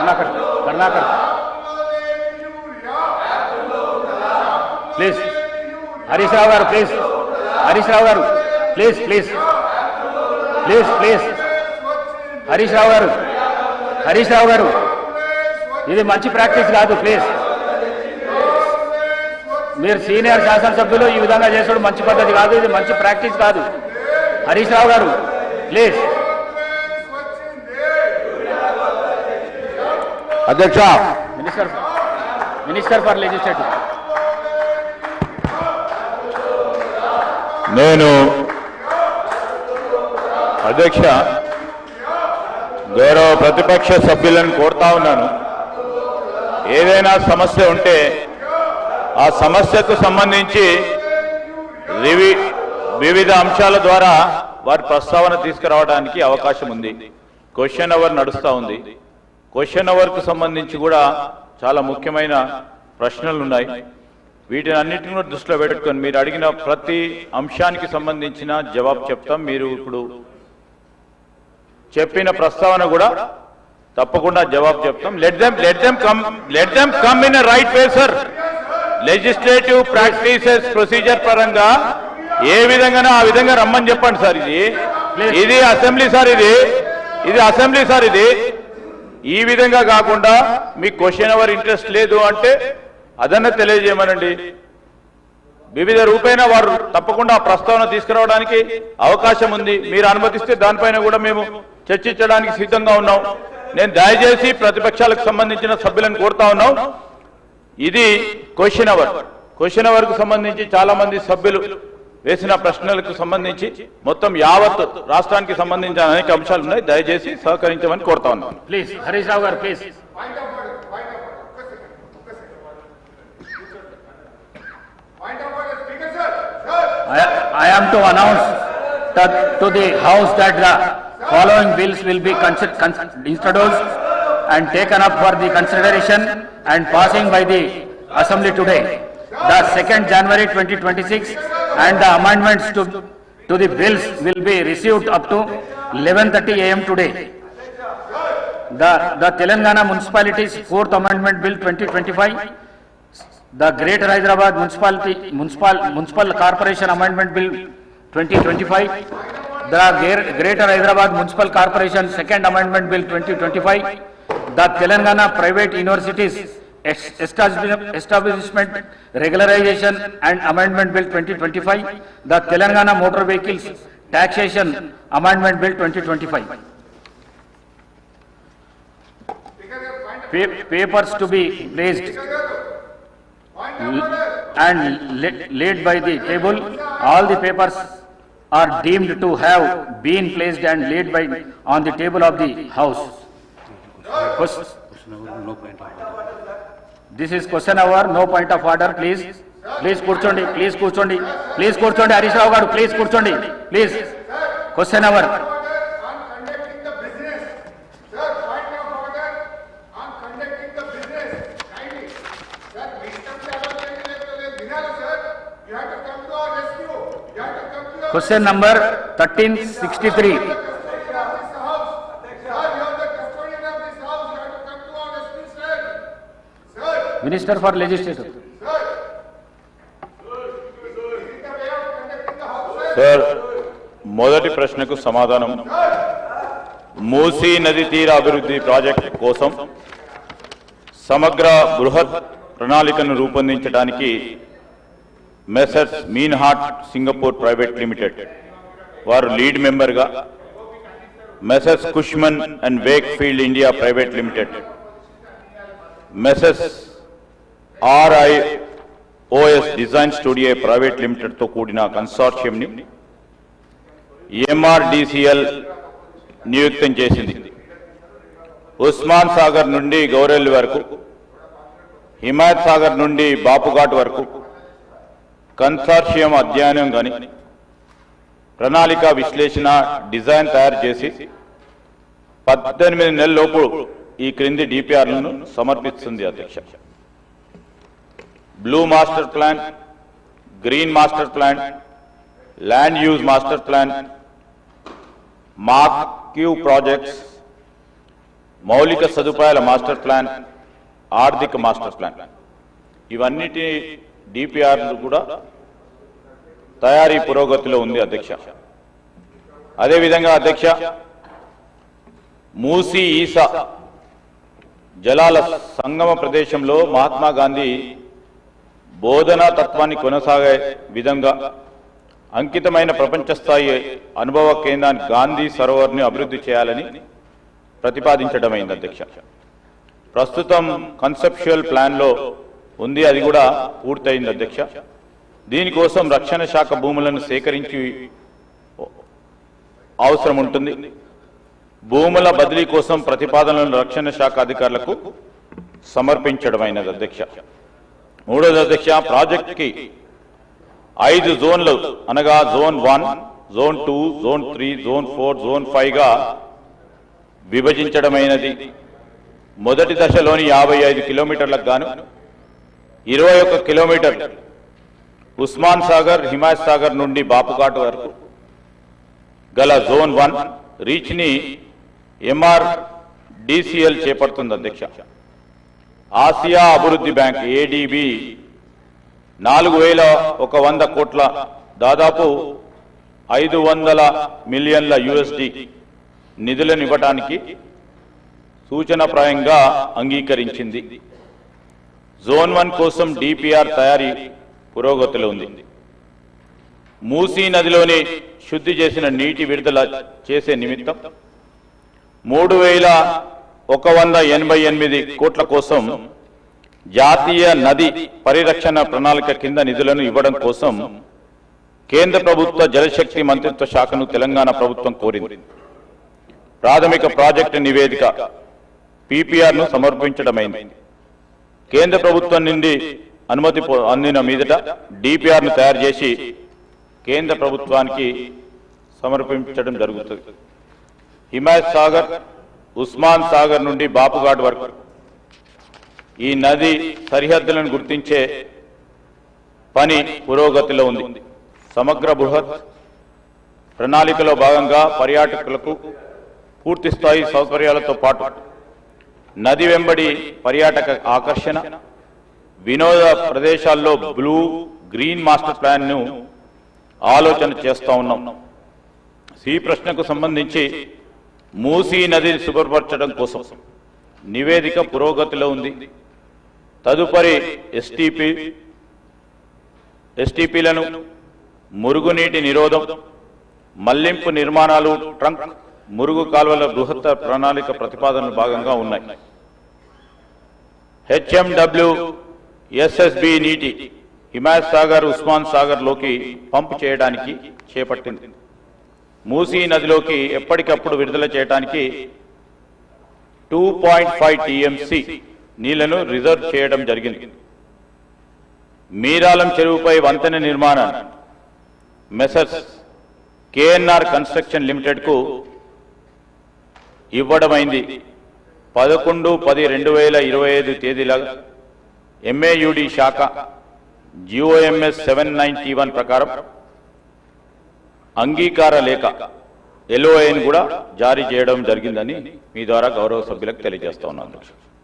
Karunakar please. Harish Rao గారు please. Harish Rao గారు please please please please. Harish Rao garu, Harish Rao గారు, ఇది మంచి ప్రాక్టీస్ కాదు. ప్లీజ్, మీరు సీనియర్ శాసనసభ్యులు ఈ విధంగా చేసడం మంచి పద్ధతి కాదు. ఇది మంచి ప్రాక్టీస్ కాదు. హరీష్ రావు గారు ప్లీజ్. అధ్యక్ష, మినిస్టర్ ఫర్ లెజిస్లేటివ్. నేను అధ్యక్ష గౌరవ ప్రతిపక్ష సభ్యులను కోరుతా ఉన్నాను, ఏదైనా సమస్య ఉంటే ఆ సమస్యకు సంబంధించి వివిధ అంశాల ద్వారా వారి ప్రస్తావన తీసుకురావడానికి అవకాశం ఉంది. క్వశ్చన్ అవర్ నడుస్తూ ఉంది. క్వశ్చన్ అవర్కు సంబంధించి కూడా చాలా ముఖ్యమైన ప్రశ్నలు ఉన్నాయి. వీటిని అన్నింటినీ దృష్టిలో పెట్టుకొని మీరు అడిగిన ప్రతి అంశానికి సంబంధించిన జవాబు చెప్తాం. మీరు ఇప్పుడు చెప్పిన ప్రస్తావన కూడా తప్పకుండా జవాబు చెప్తాం. Let them come in right way sir. Legislative practices procedure పరంగా ఏ విధంగానో ఆ విధంగా రమ్మని చెప్పండి సార్. ఇది అసెంబ్లీ సార్, ఇది అసెంబ్లీ సార్. ఈ విధంగా కాకుండా మీకు క్వశ్చన్ అవర్ ఇంట్రెస్ట్ లేదు అంటే అదన్నా తెలియజేయమనండి. వివిధ రూపేణ వారు తప్పకుండా ప్రస్తావన తీసుకురావడానికి అవకాశం ఉంది. మీరు అనుమతిస్తే దానిపైన కూడా మేము చర్చించడానికి సిద్ధంగా ఉన్నాం. నేను దయచేసి ప్రతిపక్షాలకు సంబంధించిన సభ్యులను కోరుతా ఉన్నాం, ఇది క్వశ్చన్ అవర్. క్వశ్చన్ అవర్ కు సంబంధించి చాలా మంది సభ్యులు వేసిన ప్రశ్నలకు సంబంధించి మొత్తం యావత్ రాష్ట్రానికి సంబంధించిన అనేక అంశాలు ఉన్నాయి. దయచేసి సహకరించమని కోరుతా ఉన్నాం. ప్లీజ్ హరీష్ రావు గారు please. I am to announce to the House that the following bills will be introduced and taken up for the consideration and passing by the Assembly today. The 2nd January 2026 and the amendments to the bills will be received up to 11:30 AM today. The Telangana Municipalities 4th Amendment Bill 2025, the Greater Hyderabad Municipal Corporation Amendment Bill 2025, the Greater Hyderabad Municipal Corporation 2nd Amendment Bill 2025, the Telangana Private Universities Establishment Regularization and Amendment Bill 2025, the Telangana Motor Vehicles Taxation Amendment Bill 2025. Papers to be placed and laid by the table. All the papers are deemed to have been placed and laid by on the table of the House. This is question hour, no point of order. Please కూర్చోండి. హరీష్ రావు గారు please కూర్చోండి. Please question hour. Question number 1363. Minister for Legislature. Sir, మొదటి ప్రశ్నకు సమాధానం. మూసీ నది తీర అభివృద్ధి project కోసం సమగ్ర బృహత్ ప్రణాళికను రూపొందించడానికి messrs Meinhardt Singapore private limited వారు లీడ్ మెంబర్గా, messrs Cushman and Wakefield India private limited, messrs RIOS design studio private లిమిటెడ్తో కూడిన కన్సార్షియంని MRDCL నియుక్తం చేసింది. ఉస్మాన్ సాగర్ నుండి గౌరెల్లి వరకు, హిమాయత్ సాగర్ నుండి బాపుఘాట్ వరకు కన్సార్షియం అధ్యయనం కానీ ప్రణాళిక విశ్లేషణ డిజైన్ తయారు చేసి 18 నెలల లోపు ఈ క్రింది DPRలను సమర్పిస్తుంది. అధ్యక్ష, blue master plan, green master plan, land use master plan, mark Q projects, మౌలిక సదుపాయాల మాస్టర్ ప్లాన్, ఆర్థిక మాస్టర్ ప్లాన్ ఇవన్నిటి డిపిఆర్లు కూడా తయారీ పురోగతిలో ఉంది అధ్యక్ష. అదేవిధంగా అధ్యక్ష, మూసీ ఈసా జలాల సంగమ ప్రదేశంలో మహాత్మా గాంధీ బోధనా తత్వాన్ని కొనసాగే విధంగా అంకితమైన ప్రపంచ స్థాయి అనుభవ కేంద్రాన్ని గాంధీ సరోవర్ని అభివృద్ధి చేయాలని ప్రతిపాదించడమైంది అధ్యక్ష. ప్రస్తుతం కన్సెప్చువల్ ప్లాన్లో ఉంది, అది కూడా పూర్తయింది అధ్యక్ష. దీనికోసం రక్షణ శాఖ భూములను సేకరించి అవసరం ఉంటుంది. భూముల బదిలీ కోసం ప్రతిపాదనలను రక్షణ శాఖ అధికారులకు సమర్పించడమైనది అధ్యక్ష. మూడోది అధ్యక్ష, ప్రాజెక్టుకి 5 జోన్లు అనగా zone 1, zone 2, zone 3, zone 4, zone 5గా విభజించడమైనది. మొదటి దశలోని 55 కిలోమీటర్లకు గాను 21 కిలోమీటర్ ఉస్మాన్ సాగర్, హిమాయత్ సాగర్ నుండి బాపుఘాట్ వరకు గల జోన్ 1 రీచ్ ని MRDCL చేపడుతుంది అధ్యక్ష. ఆసియా అభివృద్ధి బ్యాంక్ ADB 4100 కోట్ల దాదాపు 500 మిలియన్ల USD నిధులను ఇవ్వడానికి సూచనప్రాయంగా అంగీకరించింది. జోన్ 1 కోసం DPR తయారీ పురోగతిలో ఉంది. మూసీ నదిలోని శుద్ధి చేసిన నీటి విడుదల చేసే నిమిత్తం 3188 కోట్ల కోసం జాతీయ నది పరిరక్షణ ప్రణాళిక కింద నిధులను ఇవ్వడం కోసం కేంద్ర ప్రభుత్వ జలశక్తి మంత్రిత్వ శాఖను తెలంగాణ ప్రభుత్వం కోరింది. ప్రాథమిక ప్రాజెక్టు నివేదిక PPR ను సమర్పించడమైంది. కేంద్ర ప్రభుత్వం నుండి అనుమతి అందిన మీదట DPR ను తయారు చేసి కేంద్ర ప్రభుత్వానికి సమర్పించడం జరుగుతుంది. హిమాయత్ సాగర్, ఉస్మాన్ సాగర్ నుండి బాపుఘాట్ వరకు ఈ నది సరిహద్దులను గుర్తించే పని పురోగతిలో ఉంది. సమగ్ర బృహత్ ప్రణాళికలో భాగంగా పర్యాటకులకు పూర్తి స్థాయి సౌకర్యాలతో పాటు నది వెంబడి పర్యాటక ఆకర్షణ, వినోద ప్రదేశాల్లో బ్లూ గ్రీన్ మాస్టర్ ప్లాన్ ను ఆలోచన చేస్తా ఉన్నాం. ఈ ప్రశ్నకు సంబంధించి మూసీ నదిని శుభ్రపరచడం కోసం నివేదిక పురోగతిలో ఉంది. తదుపరి STPలను మురుగునీటి నిరోధం, మళ్లింపు నిర్మాణాలు, ట్రంక్ మురుగు కాల్వల బృహత్ ప్రణాళిక ప్రతిపాదనలు భాగంగా ఉన్నాయి. HMW SSB నీటి హిమాయత్ సాగర్, ఉస్మాన్ సాగర్ లోకి పంపు చేయడానికి చేపట్టింది. మూసీ నదిలోకి ఎప్పటికప్పుడు విడుదల చేయడానికి 2.5 TMC నీళ్లను రిజర్వ్ చేయడం జరిగింది. మీరాలం చెరువుపై వంతెన నిర్మాణాన్ని మెసర్స్ KNR కన్స్ట్రక్షన్ లిమిటెడ్ కు ఇవ్వడమైంది. 11/10/2025 తేదీల MAUD శాఖ GOMS 791 ప్రకారం అంగీకార లేఖ LOA కూడా జారీ చేయడం జరిగిందని మీ ద్వారా గౌరవ సభ్యులకు తెలియజేస్తా ఉన్నాను.